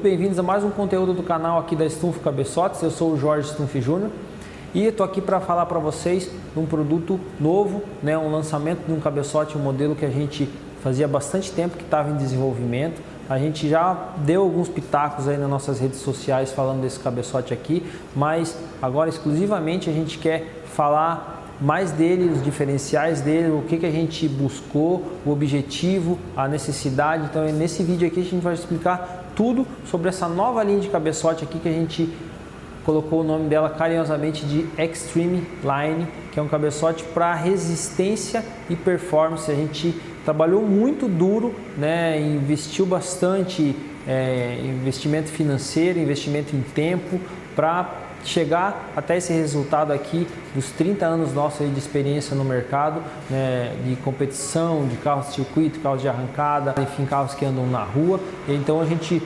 bem-vindos a mais um conteúdo do canal aqui da Stumpf Cabeçotes. Eu sou o Jorge Stumpf Júnior e estou aqui para falar para vocês de um produto novo, né, um lançamento de um cabeçote, um modelo que a gente fazia bastante tempo que estava em desenvolvimento. A gente já deu alguns pitacos aí nas nossas redes sociais falando desse cabeçote aqui, mas agora exclusivamente a gente quer falar mais dele, os diferenciais dele, o que a gente buscou, o objetivo, a necessidade. Então nesse vídeo aqui a gente vai explicar tudo sobre essa nova linha de cabeçote aqui que a gente colocou o nome dela carinhosamente de Extreme Line, que é um cabeçote para resistência e performance. A gente trabalhou muito duro, né, investiu bastante investimento financeiro, investimento em tempo para chegar até esse resultado aqui dos 30 anos nossos aí de experiência no mercado, né, de competição, de carros de circuito, carros de arrancada, enfim, carros que andam na rua. Então a gente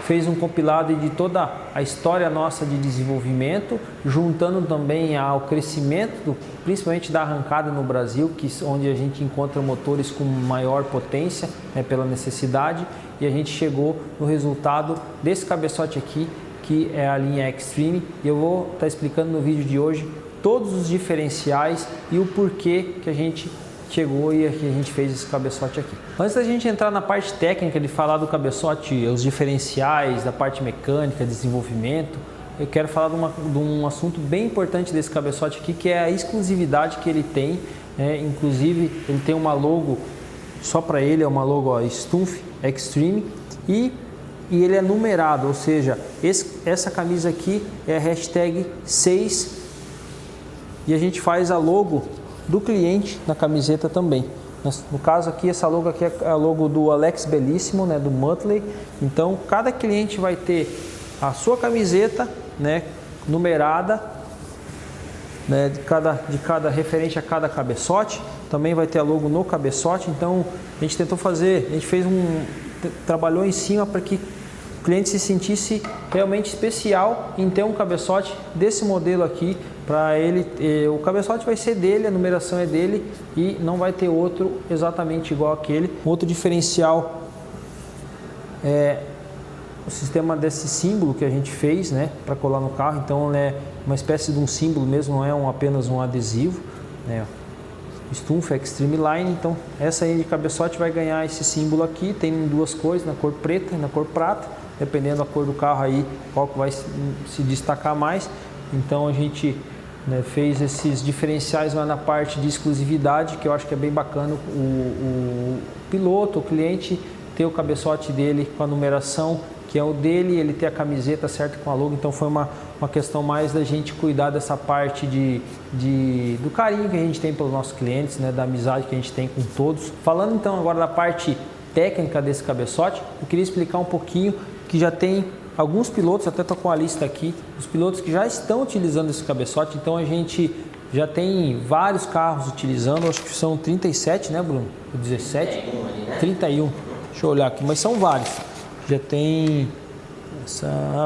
fez um compilado de toda a história nossa de desenvolvimento, juntando também ao crescimento, principalmente da arrancada no Brasil, onde a gente encontra motores com maior potência, né, pela necessidade, e a gente chegou no resultado desse cabeçote aqui, que é a linha Extreme, e eu vou estar explicando no vídeo de hoje todos os diferenciais e o porquê que a gente chegou e que a gente fez esse cabeçote aqui. Antes da gente entrar na parte técnica de falar do cabeçote, os diferenciais, da parte mecânica, desenvolvimento, eu quero falar de um assunto bem importante desse cabeçote aqui, que é a exclusividade que ele tem, né? Inclusive ele tem uma logo só para ele, é uma logo, ó, Stumpf Extreme, e ele é numerado, ou seja, essa camisa aqui é a hashtag 6 e a gente faz a logo do cliente na camiseta também. No caso aqui, essa logo aqui é a logo do Alex Belíssimo, né, do Muttley. Então cada cliente vai ter a sua camiseta, né, numerada, né, de cada referente a cada cabeçote. Também vai ter a logo no cabeçote. Então a gente tentou fazer, a gente trabalhou em cima para que o cliente se sentisse realmente especial em ter um cabeçote desse modelo aqui para ele. O cabeçote vai ser dele, a numeração é dele e não vai ter outro exatamente igual aquele. Outro diferencial é o sistema desse símbolo que a gente fez, né, para colar no carro. Então é uma espécie de um símbolo mesmo, não é apenas um adesivo, né. Stumpf Extreme Line. Então essa aí de cabeçote vai ganhar esse símbolo aqui, tem duas cores, na cor preta e na cor prata, dependendo da cor do carro aí, qual que vai se destacar mais. Então a gente, né, fez esses diferenciais lá na parte de exclusividade, que eu acho que é bem bacana o piloto, o cliente ter o cabeçote dele com a numeração que é o dele, ele ter a camiseta certa com a logo. Então foi uma questão mais da gente cuidar dessa parte do carinho que a gente tem pelos nossos clientes, né, da amizade que a gente tem com todos. Falando então agora da parte técnica desse cabeçote, eu queria explicar um pouquinho que já tem alguns pilotos, até estou com a lista aqui, os pilotos que já estão utilizando esse cabeçote. Então a gente já tem vários carros utilizando, acho que são 37, né, Bruno? 17? 31. Deixa eu olhar aqui, mas são vários. Já tem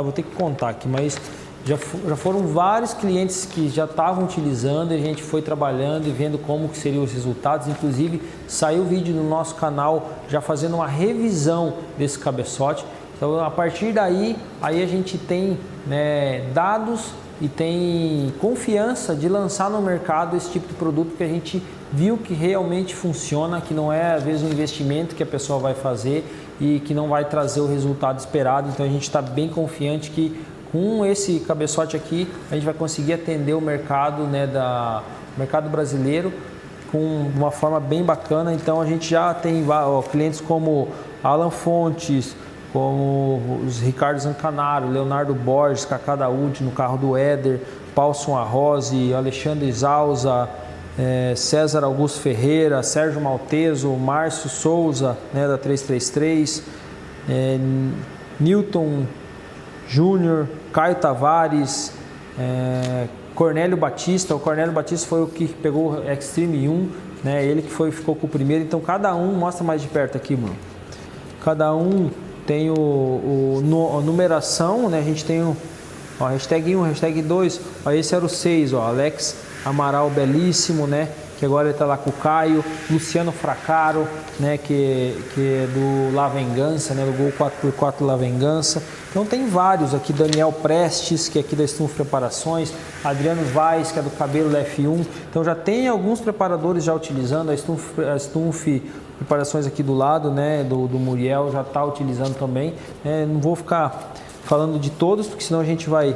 vou ter que contar aqui, mas já foram vários clientes que já estavam utilizando e a gente foi trabalhando e vendo como que seriam os resultados. Inclusive saiu vídeo no nosso canal já fazendo uma revisão desse cabeçote. Então a partir daí a gente tem, né, dados e tem confiança de lançar no mercado esse tipo de produto que a gente viu que realmente funciona, que não é às vezes um investimento que a pessoa vai fazer e que não vai trazer o resultado esperado. Então a gente está bem confiante que com esse cabeçote aqui a gente vai conseguir atender o mercado, né, mercado brasileiro com uma forma bem bacana. Então a gente já tem clientes como Alan Fontes, como os Ricardo Zancanaro, Leonardo Borges, Cacá Daúde no carro do Éder, Paulson Arrose, Alexandre Zausa, César Augusto Ferreira, Sérgio Malteso, Márcio Souza, né, da 333, Newton Júnior, Caio Tavares, Cornélio Batista. O Cornélio Batista foi o que pegou o Extreme 1, né, ele que ficou com o primeiro. Então cada um, mostra mais de perto aqui, mano. Cada um tem a numeração, né? A gente tem hashtag 1, hashtag 2, esse era o 6, Alex Amaral Belíssimo, né? Que agora ele está lá com o Caio, Luciano Fracaro, né? Que é do La Vengança, né? Do Gol 4x4 La Vengança. Então tem vários aqui, Daniel Prestes, que é aqui da Stumpf Preparações, Adriano Vaz, que é do cabelo da F1. Então já tem alguns preparadores já utilizando, a Stumpf Preparações aqui do lado, né, do Muriel já está utilizando também. Não vou ficar falando de todos, porque senão a gente vai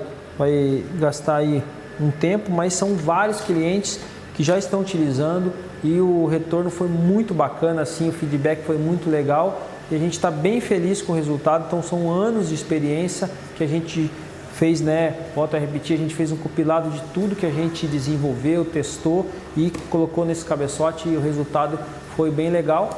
gastar aí um tempo, mas são vários clientes que já estão utilizando e o retorno foi muito bacana, assim, o feedback foi muito legal e a gente está bem feliz com o resultado. Então são anos de experiência que a gente fez, né? Volto a repetir, a gente fez um compilado de tudo que a gente desenvolveu, testou e colocou nesse cabeçote e o resultado foi bem legal.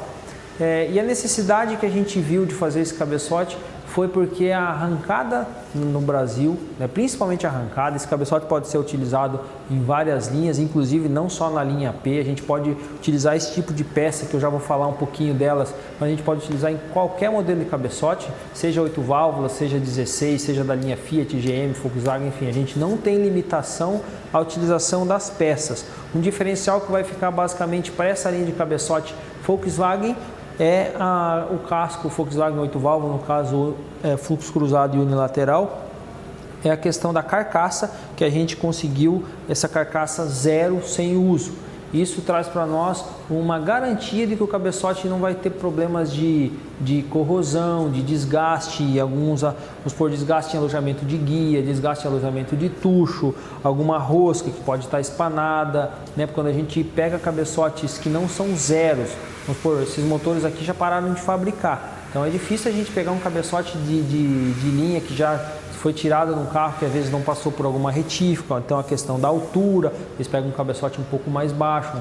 E a necessidade que a gente viu de fazer esse cabeçote foi porque a arrancada no Brasil, né, principalmente a arrancada, esse cabeçote pode ser utilizado em várias linhas, inclusive não só na linha P, a gente pode utilizar esse tipo de peça, que eu já vou falar um pouquinho delas, mas a gente pode utilizar em qualquer modelo de cabeçote, seja 8 válvulas, seja 16, seja da linha Fiat, GM, Volkswagen, enfim, a gente não tem limitação à utilização das peças. Um diferencial que vai ficar basicamente para essa linha de cabeçote Volkswagen é o casco Volkswagen 8 válvulas, no caso fluxo cruzado e unilateral, é a questão da carcaça, que a gente conseguiu essa carcaça zero sem uso. Isso traz para nós uma garantia de que o cabeçote não vai ter problemas de corrosão, de desgaste, vamos por desgaste em alojamento de guia, desgaste em alojamento de tucho, alguma rosca que pode estar espanada, né? Quando a gente pega cabeçotes que não são zeros, vamos por, esses motores aqui já pararam de fabricar, então é difícil a gente pegar um cabeçote de linha que já foi tirada num carro que às vezes não passou por alguma retífica, então a questão da altura, eles pegam um cabeçote um pouco mais baixo.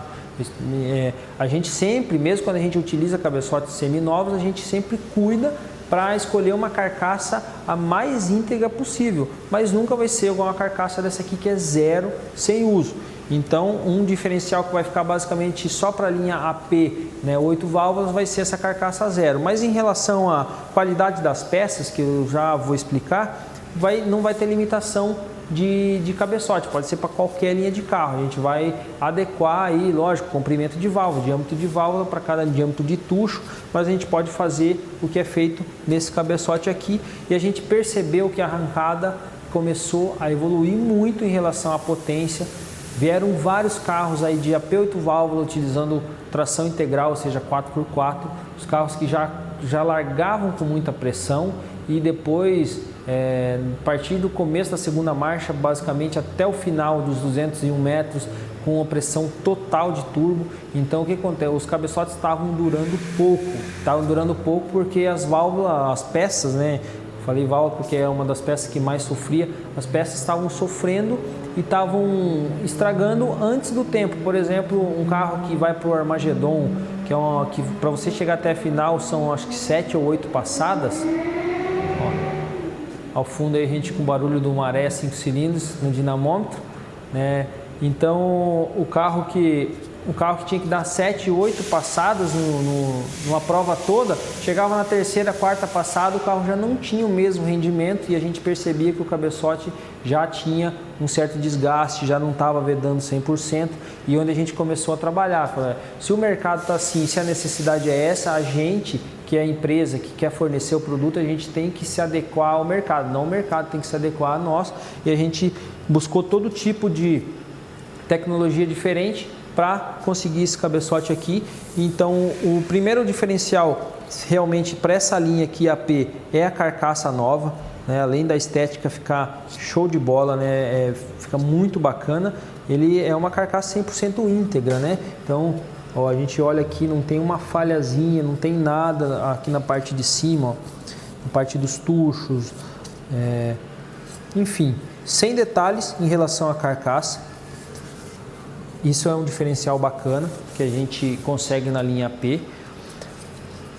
A gente sempre, mesmo quando a gente utiliza cabeçotes seminovos, a gente sempre cuida para escolher uma carcaça a mais íntegra possível, mas nunca vai ser igual uma carcaça dessa aqui que é zero, sem uso. Então, um diferencial que vai ficar basicamente só para a linha AP, né, 8 válvulas, vai ser essa carcaça zero. Mas em relação à qualidade das peças, que eu já vou explicar, não vai ter limitação de cabeçote, pode ser para qualquer linha de carro. A gente vai adequar aí, lógico, comprimento de válvula, diâmetro de válvula para cada diâmetro de tucho, mas a gente pode fazer o que é feito nesse cabeçote aqui. E a gente percebeu que a arrancada começou a evoluir muito em relação à potência. Vieram vários carros aí de AP8 válvula utilizando tração integral, ou seja, 4x4, os carros que já largavam com muita pressão e depois, a partir do começo da segunda marcha, basicamente até o final dos 201 metros, com uma pressão total de turbo. Então o que acontece? Os cabeçotes estavam durando pouco porque as válvulas, as peças, né? Falei válvula porque é uma das peças que mais sofria, as peças estavam sofrendo e estavam estragando antes do tempo. Por exemplo, um carro que vai para o Armagedon, que para você chegar até a final são acho que 7 ou 8 passadas. Ao fundo aí a gente com barulho do maré 5 cilindros no dinamômetro, né? Então o carro que tinha que dar 7, 8 passadas numa prova toda, chegava na terceira, quarta passada, o carro já não tinha o mesmo rendimento e a gente percebia que o cabeçote já tinha um certo desgaste, já não estava vedando 100%, e onde a gente começou a trabalhar. Se o mercado está assim, se a necessidade é essa, a gente, que é a empresa que quer fornecer o produto, a gente tem que se adequar ao mercado, não o mercado tem que se adequar a nós, e a gente buscou todo tipo de tecnologia diferente para conseguir esse cabeçote aqui. Então o primeiro diferencial realmente para essa linha aqui AP é a carcaça nova, né? Além da estética ficar show de bola, né? Fica muito bacana. Ele é uma carcaça 100% íntegra, né? Então a gente olha aqui, não tem uma falhazinha, não tem nada aqui na parte de cima, na parte dos tuchos, enfim, sem detalhes em relação à carcaça. Isso é um diferencial bacana que a gente consegue na linha P.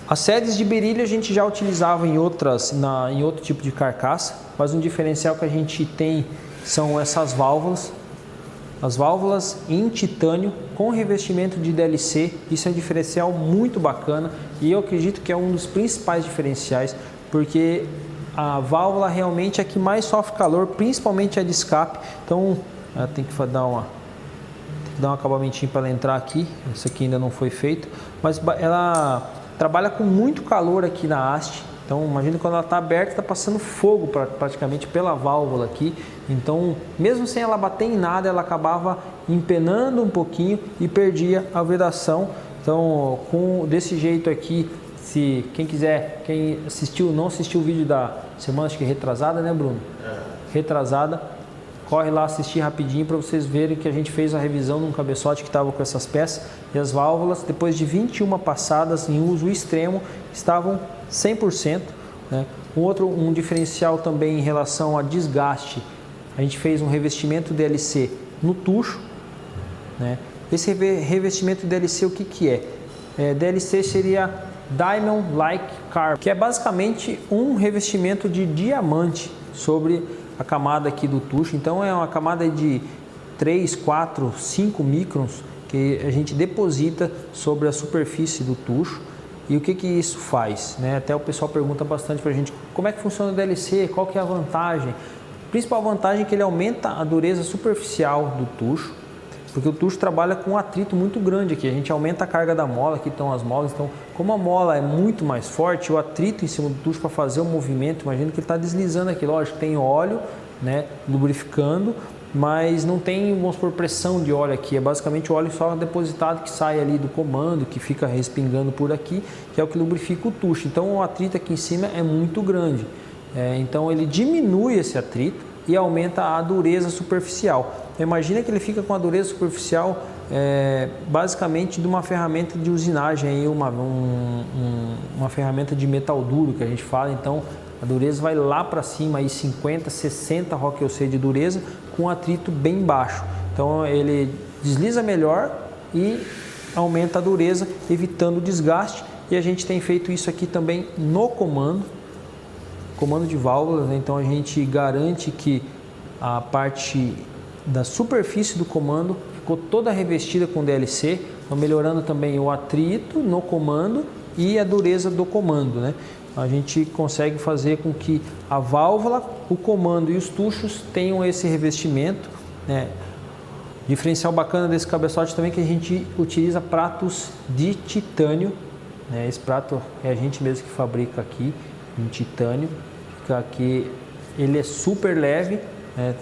As sedes de berilho a gente já utilizava em outro tipo de carcaça, mas um diferencial que a gente tem são essas válvulas. As válvulas em titânio com revestimento de DLC, isso é um diferencial muito bacana e eu acredito que é um dos principais diferenciais, porque a válvula realmente é a que mais sofre calor, principalmente a de escape. Então tem que dar um acabamentinho para ela entrar aqui, isso aqui ainda não foi feito, mas ela trabalha com muito calor aqui na haste, Então imagina quando ela está aberta, está passando fogo praticamente pela válvula aqui. Então mesmo sem ela bater em nada, ela acabava empenando um pouquinho e perdia a vedação. Então desse jeito aqui, se quem quiser, quem não assistiu o vídeo da semana, acho que retrasada, né, Bruno? Retrasada, corre lá assistir rapidinho para vocês verem que a gente fez a revisão num cabeçote que estava com essas peças e as válvulas, depois de 21 passadas em uso extremo, estavam 100%. Né? Um diferencial também em relação a desgaste, a gente fez um revestimento DLC no tucho. Né? Esse revestimento DLC, o que é? DLC seria Diamond Like Carbon, que é basicamente um revestimento de diamante sobre a camada aqui do tucho. Então é uma camada de 3, 4, 5 microns que a gente deposita sobre a superfície do tucho. E o que isso faz? Né? Até o pessoal pergunta bastante para a gente como é que funciona o DLC, qual que é a vantagem. A principal vantagem é que ele aumenta a dureza superficial do tucho, porque o tucho trabalha com um atrito muito grande aqui. A gente aumenta a carga da mola, aqui estão as molas. Então, como a mola é muito mais forte, o atrito em cima do tucho para fazer o movimento, imagina que ele está deslizando aqui. Lógico, tem óleo, né, lubrificando, mas não tem, vamos supor, pressão de óleo aqui. É basicamente o óleo só depositado que sai ali do comando, que fica respingando por aqui, que é o que lubrifica o tucho. Então, o atrito aqui em cima é muito grande. Então, ele diminui esse atrito e aumenta a dureza superficial. Imagina que ele fica com a dureza superficial basicamente de uma ferramenta de usinagem, aí, uma ferramenta de metal duro que a gente fala. Então a dureza vai lá para cima, aí 50, 60 ROC de dureza com atrito bem baixo. Então ele desliza melhor e aumenta a dureza, evitando o desgaste. E a gente tem feito isso aqui também no comando de válvulas, né? Então a gente garante que a parte da superfície do comando ficou toda revestida com DLC, então melhorando também o atrito no comando e a dureza do comando, né? A gente consegue fazer com que a válvula, o comando e os tuchos tenham esse revestimento, né? Diferencial bacana desse cabeçote também é que a gente utiliza pratos de titânio, né? Esse prato é a gente mesmo que fabrica aqui em titânio, fica aqui, ele é super leve, né?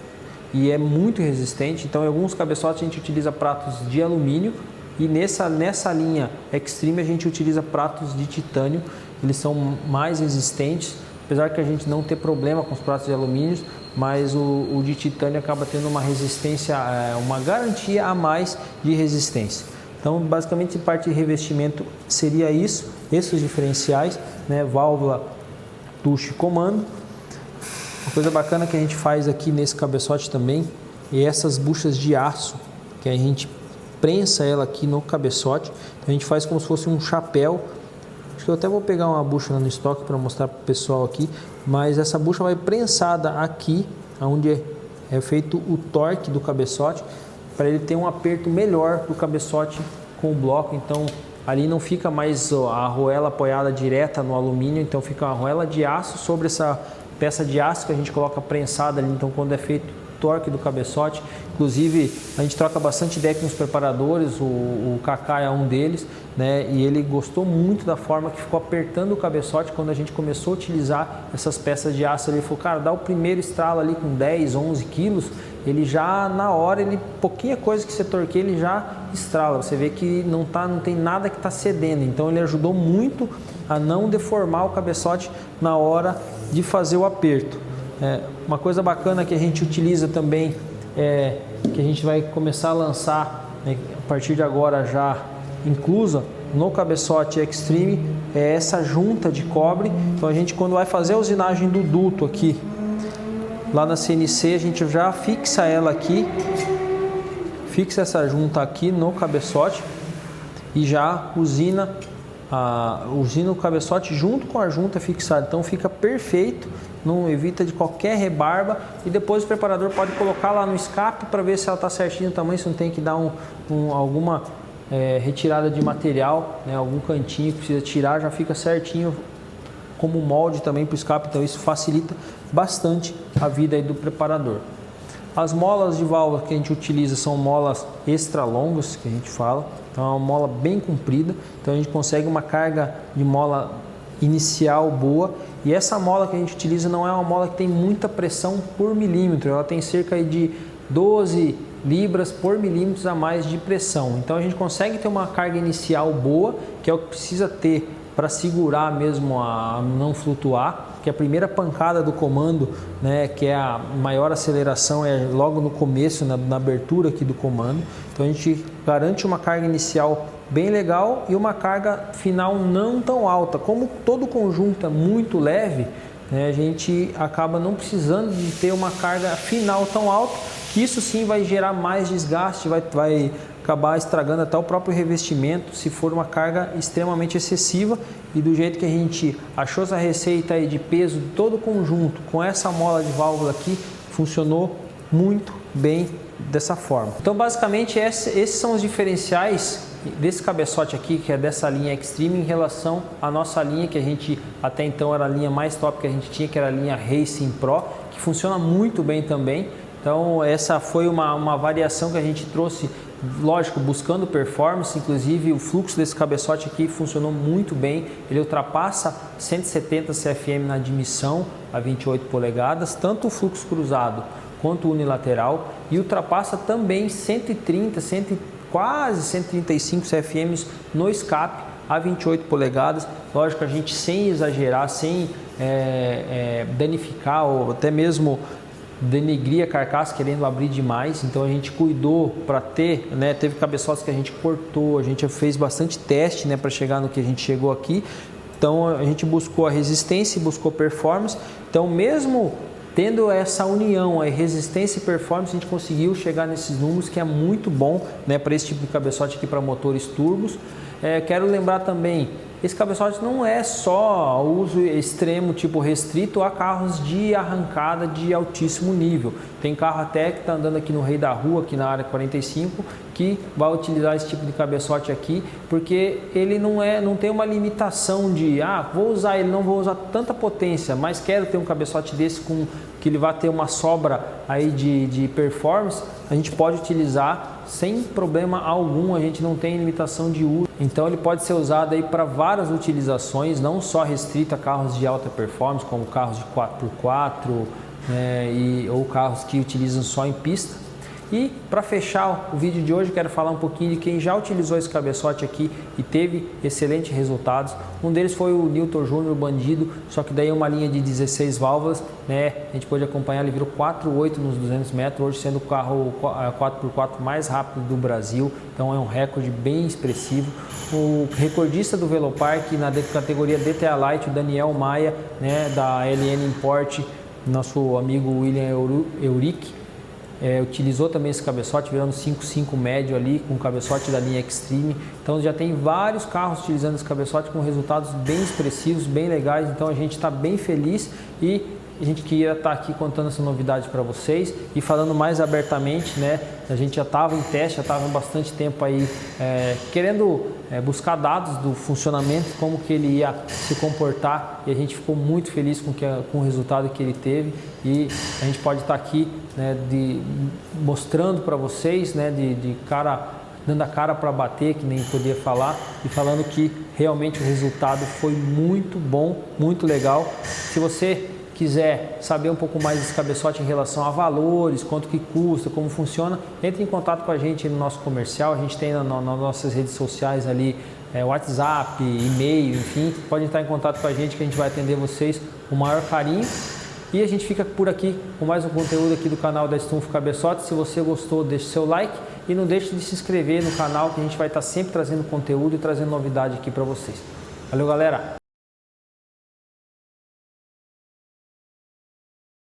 E é muito resistente. Então em alguns cabeçotes a gente utiliza pratos de alumínio e nessa linha Extreme a gente utiliza pratos de titânio. Eles são mais resistentes, apesar que a gente não ter problema com os pratos de alumínio, mas o de titânio acaba tendo uma resistência, uma garantia a mais de resistência. Então basicamente parte de revestimento seria isso, esses diferenciais, né? Válvula, tucho e comando. Uma coisa bacana que a gente faz aqui nesse cabeçote também é essas buchas de aço, que a gente prensa ela aqui no cabeçote. Então a gente faz como se fosse um chapéu. Acho que eu até vou pegar uma bucha lá no estoque para mostrar para o pessoal aqui. Mas essa bucha vai prensada aqui, onde é feito o torque do cabeçote, para ele ter um aperto melhor do cabeçote com o bloco. Então ali não fica mais a arruela apoiada direta no alumínio, então fica uma arruela de aço sobre essa peça de aço que a gente coloca prensada ali. Então quando é feito o torque do cabeçote, inclusive a gente troca bastante ideia com os preparadores, o Kaká é um deles, né? E ele gostou muito da forma que ficou apertando o cabeçote quando a gente começou a utilizar essas peças de aço. Ele falou, cara, dá o primeiro estralo ali com 10, 11 quilos, ele já na hora, pouquinha coisa que você torqueia, ele já estrala. Você vê que não tem nada que está cedendo. Então ele ajudou muito a não deformar o cabeçote na hora de fazer o aperto. Uma coisa bacana que a gente utiliza também, que a gente vai começar a lançar, né, a partir de agora já inclusa no cabeçote Extreme, é essa junta de cobre. Então a gente, quando vai fazer a usinagem do duto aqui, lá na CNC, a gente já fixa ela aqui, fixa essa junta aqui no cabeçote e já usina o cabeçote junto com a junta fixada. Então fica perfeito, não evita de qualquer rebarba. E depois o preparador pode colocar lá no escape para ver se ela está certinho o tamanho, se não tem que dar alguma retirada de material, né, algum cantinho que precisa tirar, já fica certinho como molde também para o escape. Então isso facilita bastante a vida aí do preparador. As molas de válvula que a gente utiliza são molas extra longas, que a gente fala. Então é uma mola bem comprida, então a gente consegue uma carga de mola inicial boa. E essa mola que a gente utiliza não é uma mola que tem muita pressão por milímetro, ela tem cerca de 12 libras por milímetros a mais de pressão. Então a gente consegue ter uma carga inicial boa, que é o que precisa ter para segurar mesmo a não flutuar, que a primeira pancada do comando, né, que é a maior aceleração, é logo no começo, na abertura aqui do comando. Então a gente garante uma carga inicial bem legal e uma carga final não tão alta. Como todo o conjunto é muito leve, né, a gente acaba não precisando de ter uma carga final tão alta, que isso sim vai gerar mais desgaste, vai acabar estragando até o próprio revestimento se for uma carga extremamente excessiva. E do jeito que a gente achou essa receita aí de peso de todo o conjunto com essa mola de válvula aqui, funcionou muito bem dessa forma. Então basicamente esses são os diferenciais desse cabeçote aqui, que é dessa linha Extreme, em relação à nossa linha, que a gente até então era a linha mais top que a gente tinha, que era a linha Racing Pro, que funciona muito bem também. Então essa foi uma variação que a gente trouxe, lógico, buscando performance. Inclusive o fluxo desse cabeçote aqui funcionou muito bem, ele ultrapassa 170 CFM na admissão a 28 polegadas, tanto o fluxo cruzado quanto o unilateral, e ultrapassa também 130, quase 135 CFM no escape a 28 polegadas. Lógico, a gente sem exagerar, sem danificar ou até mesmo denegrir a carcaça querendo abrir demais. Então a gente cuidou para ter, né, teve cabeçotes que a gente cortou, a gente fez bastante teste, né, para chegar no que a gente chegou aqui. Então a gente buscou a resistência e buscou performance. Então mesmo tendo essa união, a resistência e performance, a gente conseguiu chegar nesses números, que é muito bom, né, para esse tipo de cabeçote aqui para motores turbos. Quero lembrar também, esse cabeçote não é só uso extremo, tipo restrito a carros de arrancada de altíssimo nível. Tem carro até que está andando aqui no Rei da Rua, aqui na área 45, que vai utilizar esse tipo de cabeçote aqui, porque ele não tem uma limitação de, vou usar ele, não vou usar tanta potência, mas quero ter um cabeçote desse que ele vai ter uma sobra aí de performance. A gente pode utilizar sem problema algum, a gente não tem limitação de uso. Então ele pode ser usado aí para várias utilizações, não só restrito a carros de alta performance, como carros de 4x4, ou carros que utilizam só em pista. E para fechar o vídeo de hoje, quero falar um pouquinho de quem já utilizou esse cabeçote aqui e teve excelentes resultados. Um deles foi o Newton Júnior Bandido, só que daí é uma linha de 16 válvulas, né? A gente pôde acompanhar, ele virou 4.8 nos 200 metros, hoje sendo o carro 4x4 mais rápido do Brasil, então é um recorde bem expressivo. O recordista do Velopark na categoria DTA Light, o Daniel Maia, né, da LN Import, nosso amigo William Euric, utilizou também esse cabeçote, virando 5.5 médio ali, com o cabeçote da linha Extreme. Então já tem vários carros utilizando esse cabeçote com resultados bem expressivos, bem legais. Então a gente está bem feliz e a gente queria estar aqui contando essa novidade para vocês e falando mais abertamente, né? A gente já estava em teste, já estava há bastante tempo aí querendo buscar dados do funcionamento, como que ele ia se comportar, e a gente ficou muito feliz com o resultado que ele teve. E a gente pode estar aqui, né, mostrando para vocês, né, dando a cara para bater, que nem podia falar, e falando que realmente o resultado foi muito bom, muito legal. Se você quiser saber um pouco mais desse cabeçote em relação a valores, quanto que custa, como funciona, entre em contato com a gente no nosso comercial. A gente tem nas nossas redes sociais ali, WhatsApp, e-mail, enfim, pode entrar em contato com a gente que a gente vai atender vocês com o maior carinho. E a gente fica por aqui com mais um conteúdo aqui do canal da Stunf Cabeçote. Se você gostou, deixe seu like e não deixe de se inscrever no canal, que a gente vai estar sempre trazendo conteúdo e trazendo novidade aqui para vocês. Valeu, galera!